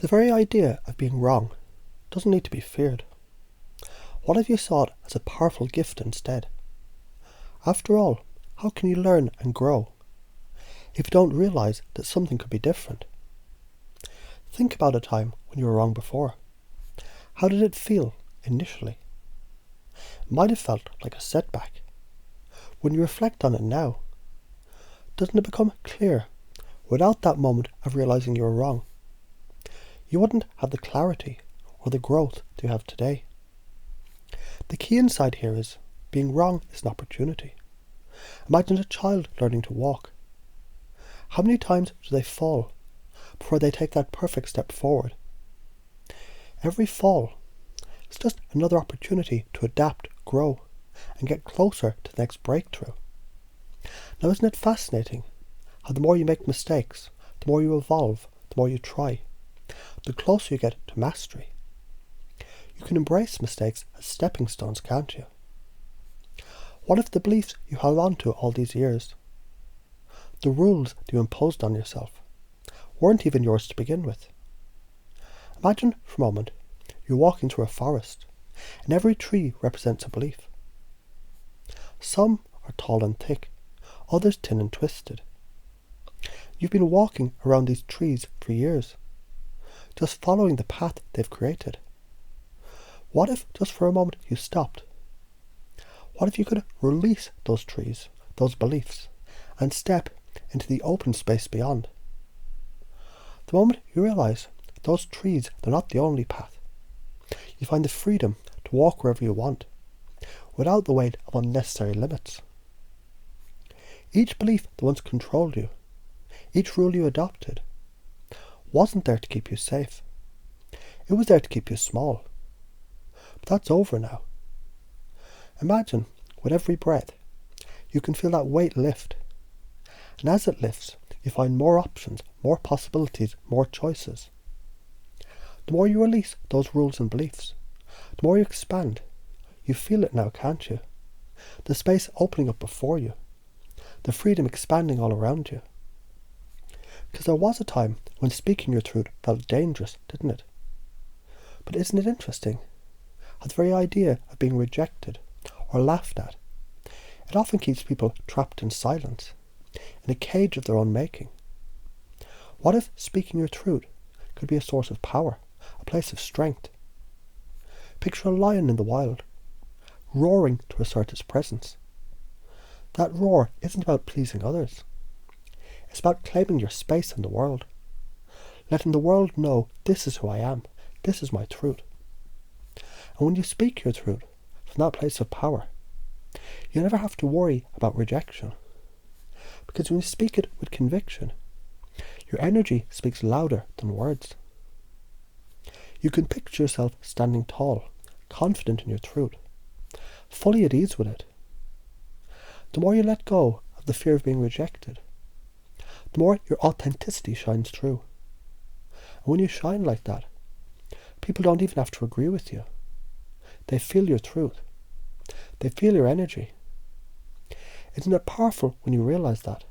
The very idea of being wrong doesn't need to be feared. What if you saw it as a powerful gift instead? After all, how can you learn and grow if you don't realise that something could be different? Think about a time when you were wrong before. How did it feel initially? It might have felt like a setback. When you reflect on it now, doesn't it become clear without that moment of realising you were wrong? You wouldn't have the clarity or the growth that you have today. The key insight here is being wrong is an opportunity. Imagine a child learning to walk. How many times do they fall before they take that perfect step forward? Every fall is just another opportunity to adapt, grow, and get closer to the next breakthrough. Now, isn't it fascinating how the more you make mistakes, the more you evolve, the more you try, the closer you get to mastery? You can embrace mistakes as stepping stones, can't you? What if the beliefs you held on to all these years, the rules that you imposed on yourself, weren't even yours to begin with? Imagine for a moment you're walking through a forest and every tree represents a belief. Some are tall and thick, others thin and twisted. You've been walking around these trees for years, just following the path they've created. What if just for a moment you stopped? What if you could release those trees, those beliefs, and step into the open space beyond? The moment you realise those trees, they're not the only path. You find the freedom to walk wherever you want, without the weight of unnecessary limits. Each belief that once controlled you, each rule you adopted, wasn't there to keep you safe. It was there to keep you small. But that's over now. Imagine, with every breath, you can feel that weight lift. And as it lifts, you find more options, more possibilities, more choices. The more you release those rules and beliefs, the more you expand. You feel it now, can't you? The space opening up before you. The freedom expanding all around you. Because there was a time when speaking your truth felt dangerous, didn't it? But isn't it interesting how the very idea of being rejected or laughed at, it often keeps people trapped in silence, in a cage of their own making? What if speaking your truth could be a source of power, a place of strength? Picture a lion in the wild, roaring to assert his presence. That roar isn't about pleasing others. It's about claiming your space in the world, letting the world know this is who I am, this is my truth. And when you speak your truth from that place of power, you never have to worry about rejection. Because when you speak it with conviction, your energy speaks louder than words. You can picture yourself standing tall, confident in your truth, fully at ease with it. The more you let go of the fear of being rejected, the more your authenticity shines through. And when you shine like that, people don't even have to agree with you. They feel your truth. They feel your energy. Isn't it powerful when you realise that?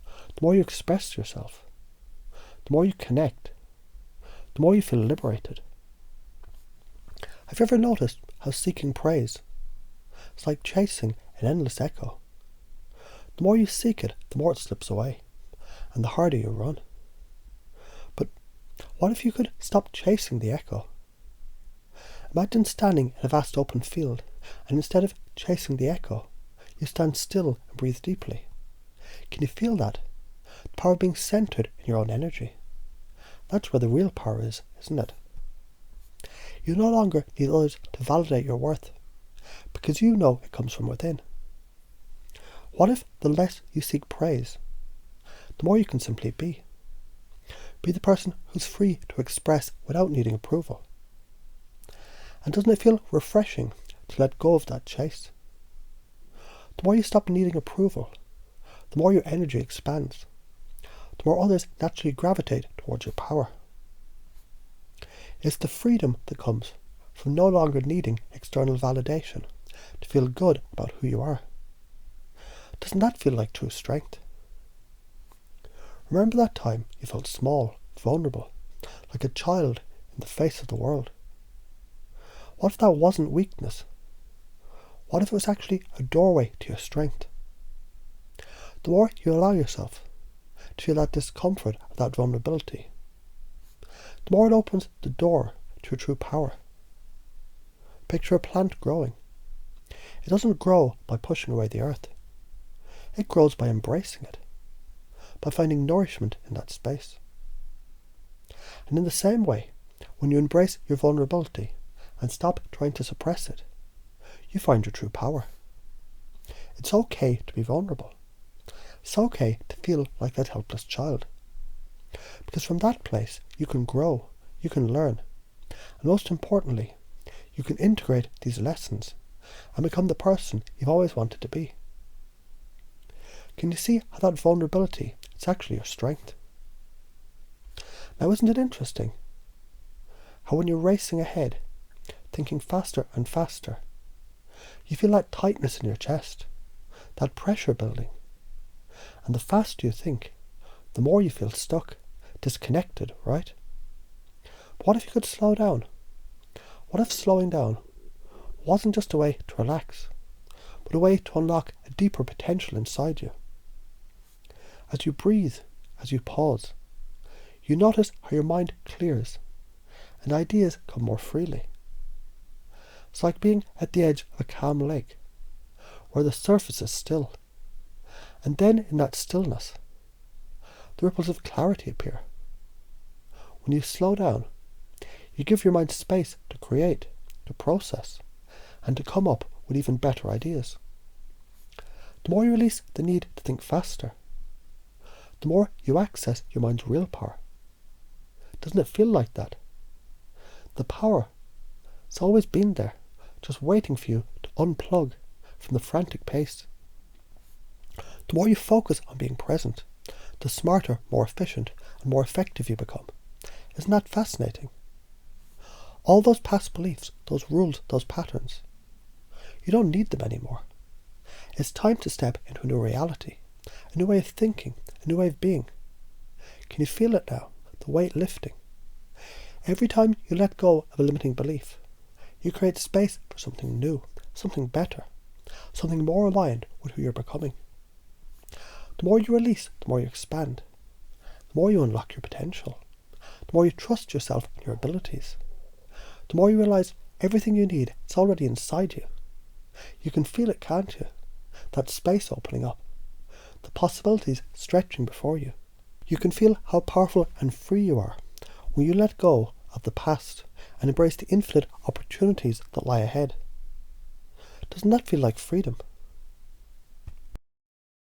The more you express yourself, the more you connect, the more you feel liberated. Have you ever noticed how seeking praise is like chasing an endless echo? The more you seek it, the more it slips away, and the harder you run. But what if you could stop chasing the echo? Imagine standing in a vast open field, and instead of chasing the echo, you stand still and breathe deeply. Can you feel that? The power of being centred in your own energy. That's where the real power is, isn't it? You no longer need others to validate your worth, because you know it comes from within. What if the less you seek praise, the more you can simply be? Be the person who's free to express without needing approval. And doesn't it feel refreshing to let go of that chase? The more you stop needing approval, the more your energy expands, the more others naturally gravitate towards your power. It's the freedom that comes from no longer needing external validation to feel good about who you are. Doesn't that feel like true strength? Remember that time you felt small, vulnerable, like a child in the face of the world? What if that wasn't weakness? What if it was actually a doorway to your strength? The more you allow yourself to feel that discomfort of that vulnerability, the more it opens the door to your true power. Picture a plant growing. It doesn't grow by pushing away the earth. It grows by embracing it, by finding nourishment in that space. And in the same way, when you embrace your vulnerability and stop trying to suppress it, you find your true power. It's okay to be vulnerable. It's okay to feel like that helpless child. Because from that place, you can grow, you can learn, and most importantly, you can integrate these lessons and become the person you've always wanted to be. Can you see how that vulnerability is actually your strength? Now, isn't it interesting how when you're racing ahead, thinking faster and faster, you feel that tightness in your chest, that pressure building, and the faster you think, the more you feel stuck, disconnected, right? But what if you could slow down? What if slowing down wasn't just a way to relax, but a way to unlock a deeper potential inside you? As you breathe, as you pause, you notice how your mind clears and ideas come more freely. It's like being at the edge of a calm lake, where the surface is still, and then in that stillness, the ripples of clarity appear. When you slow down, you give your mind space to create, to process, and to come up with even better ideas. The more you release the need to think faster, the more you access your mind's real power. Doesn't it feel like that? The power, it's always been there, just waiting for you to unplug from the frantic pace. The more you focus on being present, the smarter, more efficient, and more effective you become. Isn't that fascinating? All those past beliefs, those rules, those patterns, you don't need them anymore. It's time to step into a new reality, a new way of thinking, a new way of being. Can you feel it now? The weight lifting. Every time you let go of a limiting belief, you create space for something new, something better, something more aligned with who you're becoming. The more you release, the more you expand. The more you unlock your potential. The more you trust yourself and your abilities. The more you realize everything you need is already inside you. You can feel it, can't you? That space opening up. The possibilities stretching before you. You can feel how powerful and free you are when you let go of the past and embrace the infinite opportunities that lie ahead. Doesn't that feel like freedom?